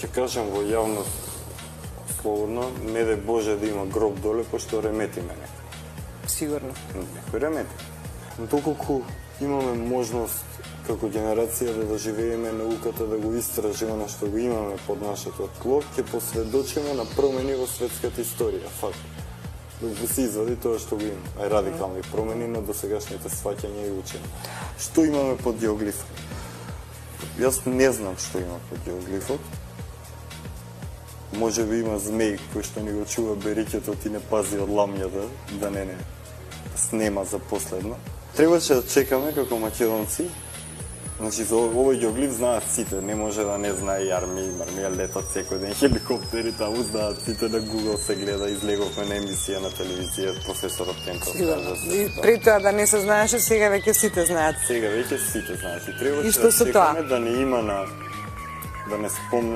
ќе кажам во јавност слободно, не дај Боже да има гроб доле, пошто ремети мене. Сигурно. Некој ремети. Но доколку имаме можност како генерација да живееме науката, да го истражиме што го имаме под нашето тло, ќе посведочиме на промени во светската историја, факт. Да се извади тоа што го има. Радикални промени на досегашните сваќања и учења. Што имаме под геоглифот? Јас не знам што има под геоглифот. Може би има змеј кој што ни го чува бериќето и не пази од ламјата, да не снема за последно. Требаше да чекаме како македонци. Значи, за овој геоглиф знаат сите, не може да не знае и армија летат секој ден хеликоптери, таму знаат сите, на Google се гледа, излеговме на емисија на телевизија, професорот Кентов кажа се. И при тоа да не се знаеше, сега веќе сите знаат. Сега веќе сите знаат. И требаше да чекаме да не има да не спомне